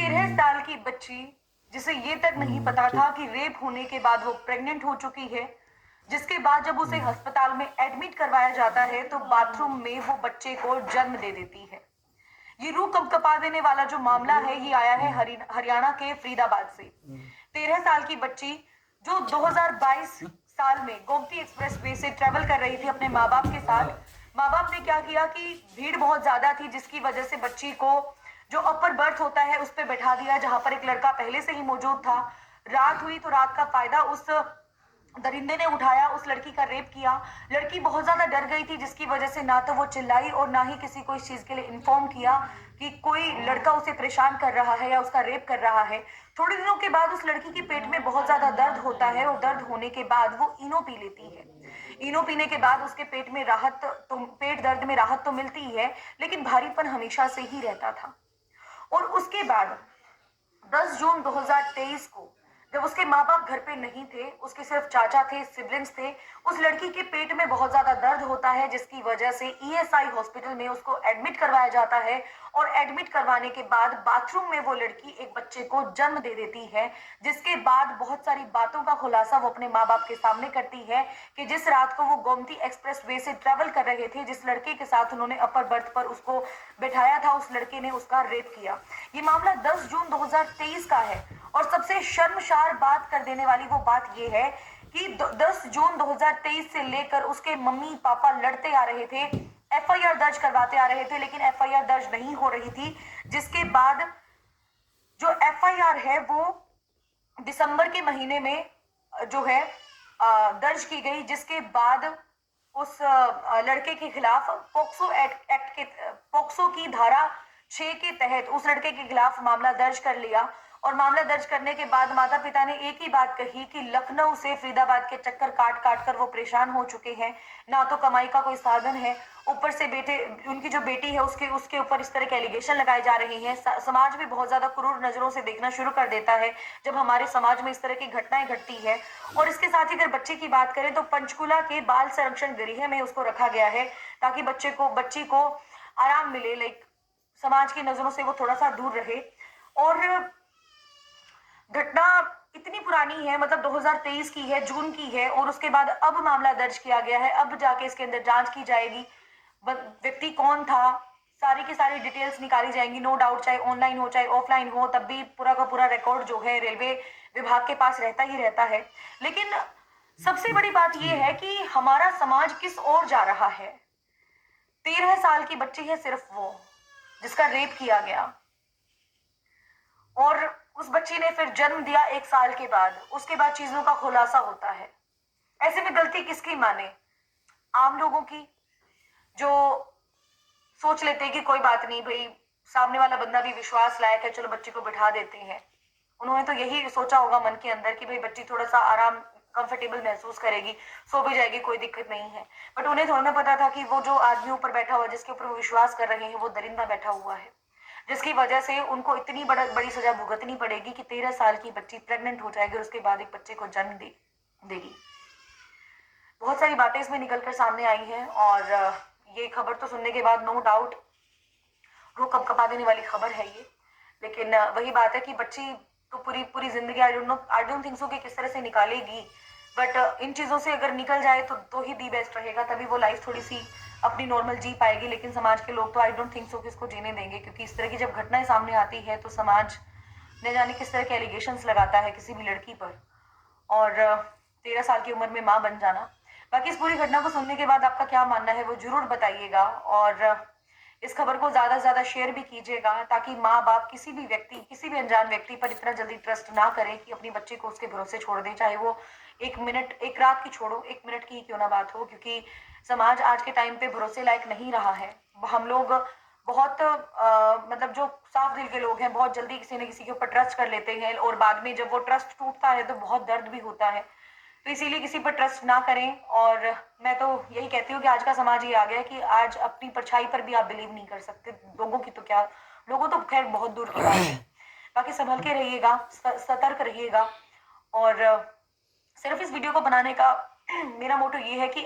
13 साल की बच्ची जिसे ये तक नहीं पता ठीक। था कि रेप होने के बाद वो प्रेग्नेंट हो चुकी है, जिसके बाद जब उसे हम्म, अस्पताल में एडमिट करवाया जाता है तो बाथरूम में वो बच्चे को जन्म दे देती है। ये रूह कंपकपा देने वाला जो मामला है ये आया है हम्म, हरियाणा के फरीदाबाद से। हम्म, 13 साल की बच्ची जो 2022 साल में गोमती एक्सप्रेस वे से ट्रेवल कर रही थी अपने माँ बाप के साथ। माँ बाप ने क्या किया कि भीड़ बहुत ज्यादा थी जिसकी वजह से बच्ची को जो अपर बर्थ होता है उस पर बैठा दिया जहां पर एक लड़का पहले से ही मौजूद था। रात हुई तो रात का फायदा उस दरिंदे ने उठाया, उस लड़की का रेप किया। लड़की बहुत ज्यादा डर गई थी जिसकी वजह से ना तो वो चिल्लाई और ना ही किसी को इस चीज के लिए इन्फॉर्म किया कि कोई लड़का उसे परेशान कर रहा है या उसका रेप कर रहा है। थोड़े दिनों के बाद उस लड़की के पेट में बहुत ज्यादा दर्द होता है और दर्द होने के बाद वो इनो पी लेती है। इनो पीने के बाद उसके पेट में राहत तो पेट दर्द में राहत तो मिलती ही है, लेकिन भारीपन हमेशा से ही रहता था। और उसके बाद 10 जून 2023 को जब उसके माँ बाप घर पे नहीं थे, उसके सिर्फ चाचा थे, सिबलिंग्स थे, उस लड़की के पेट में बहुत ज्यादा दर्द होता है जिसकी वजह से ईएसआई हॉस्पिटल में उसको एडमिट करवाया जाता है। और एडमिट करवाने के बाद बाथरूम में वो लड़की एक बच्चे को जन्म दे देती है, जिसके बाद बहुत सारी बातों का खुलासा वो अपने माँ बाप के सामने करती है कि जिस रात को वो गोमती एक्सप्रेस वे से ट्रेवल कर रहे थे, जिस लड़के के साथ उन्होंने अपर बर्थ पर उसको बैठाया था, उस लड़के ने उसका रेप किया। ये मामला 10 जून 2023 का है। और सबसे शर्मसार बात कर देने वाली वो बात ये है कि 10 जून 2023 से लेकर उसके मम्मी पापा लड़ते आ रहे थे, एफआईआर दर्ज करवाते आ रहे थे, लेकिन एफआईआर दर्ज नहीं हो रही थी। जिसके बाद जो एफआईआर है वो दिसंबर के महीने में जो है दर्ज की गई, जिसके बाद उस लड़के के खिलाफ पोक्सो की धारा 6 के तहत उस लड़के के खिलाफ मामला दर्ज कर लिया। और मामला दर्ज करने के बाद माता पिता ने एक ही बात कही कि लखनऊ से फरीदाबाद के चक्कर काट काट कर वो परेशान हो चुके हैं, ना तो कमाई का कोई साधन है, ऊपर से बेटे उनकी जो बेटी है उसके उसके ऊपर इस तरह के एलिगेशन लगाए जा रहे हैं। समाज भी बहुत ज्यादा क्रूर नजरों से देखना शुरू कर देता है जब हमारे समाज में इस तरह की घटनाएं घटती है। और इसके साथ ही अगर बच्चे की बात करें तो पंचकुला के बाल संरक्षण गृह में उसको रखा गया है ताकि बच्ची को आराम मिले, लाइक समाज की नजरों से वो थोड़ा सा दूर रहे। और घटना इतनी पुरानी है, मतलब 2023 की है, जून की है, और उसके बाद अब मामला दर्ज किया गया है। अब जाके इसके अंदर जांच की जाएगी, व्यक्ति कौन था, सारी की सारी डिटेल्स निकाली जाएंगी। नो डाउट चाहे ऑनलाइन हो चाहे ऑफलाइन हो, तब भी पूरा का पूरा रिकॉर्ड जो है रेलवे विभाग के पास रहता ही रहता है। लेकिन सबसे बड़ी बात यह है कि हमारा समाज किस ओर जा रहा है। 13 साल की बच्ची है सिर्फ वो जिसका रेप किया गया, और उस बच्ची ने फिर जन्म दिया 1 साल के बाद। उसके बाद चीजों का खुलासा होता है। ऐसे में गलती किसकी माने? आम लोगों की, जो सोच लेते हैं कि कोई बात नहीं भाई, सामने वाला बंदा भी विश्वास लायक है, चलो बच्ची को बिठा देते हैं। उन्होंने तो यही सोचा होगा मन के अंदर कि भाई बच्ची थोड़ा सा आराम कंफर्टेबल महसूस करेगी, सो भी जाएगी, कोई दिक्कत नहीं है। बट उन्हें थोड़ा ना पता था कि वो जो आदमी ऊपर बैठा हुआ है, जिसके ऊपर वो विश्वास कर रहे हैं, वो दरिंदा बैठा हुआ है, जिसकी वजह से उनको इतनी बड़ी सजा भुगतनी पड़ेगी कि 13 साल की बच्ची प्रेग्नेंट हो जाएगी और उसके बाद एक बच्चे को जन्म देगी। बहुत सारी बातें इसमें निकलकर सामने आई हैं, और ये खबर तो सुनने के बाद नो डाउट रूह कंपकपा देने वाली खबर है ये। लेकिन वही बात है कि बच्ची तो पूरी पूरी जिंदगी आई डोंट थिंक सो कि किस तरह से निकालेगी। बट इन चीज़ों से अगर निकल जाए तो ही दी बेस्ट रहेगा, तभी वो लाइफ थोड़ी सी अपनी नॉर्मल जी पाएगी। लेकिन समाज के लोग तो आई डोंट थिंक सो कि इसको जीने देंगे, क्योंकि इस तरह की जब घटनाएं सामने आती है तो समाज न जाने किस तरह के एलिगेशंस लगाता है किसी भी लड़की पर। और 13 साल की उम्र में माँ बन जाना। बाकी इस पूरी घटना को सुनने के बाद आपका क्या मानना है वो जरूर बताइएगा, और इस खबर को ज्यादा से ज्यादा शेयर भी कीजिएगा ताकि माँ बाप किसी भी अनजान व्यक्ति पर इतना जल्दी ट्रस्ट ना करें कि अपनी बच्ची को उसके भरोसे छोड़ दें, चाहे वो एक मिनट, एक रात की छोड़ो, 1 मिनट की क्यों ना बात हो। क्योंकि समाज आज के टाइम पे भरोसे लायक नहीं रहा है। हम लोग बहुत मतलब जो साफ दिल के लोग हैं बहुत जल्दी किसी न किसी के ऊपर ट्रस्ट कर लेते हैं, और बाद में जब वो ट्रस्ट टूटता है तो बहुत दर्द भी होता है। तो इसीलिए किसी पर ट्रस्ट ना करें। और मैं तो यही कहती हूँ कि आज का समाज ये आ गया है कि आज अपनी परछाई पर भी आप बिलीव नहीं कर सकते। लोगों की तो क्या, लोगों तो खैर बहुत दूर की बात है। बाकी संभल के रहिएगा, सतर्क रहिएगा। और सिर्फ इस वीडियो को बनाने का मेरा मोटो ये है कि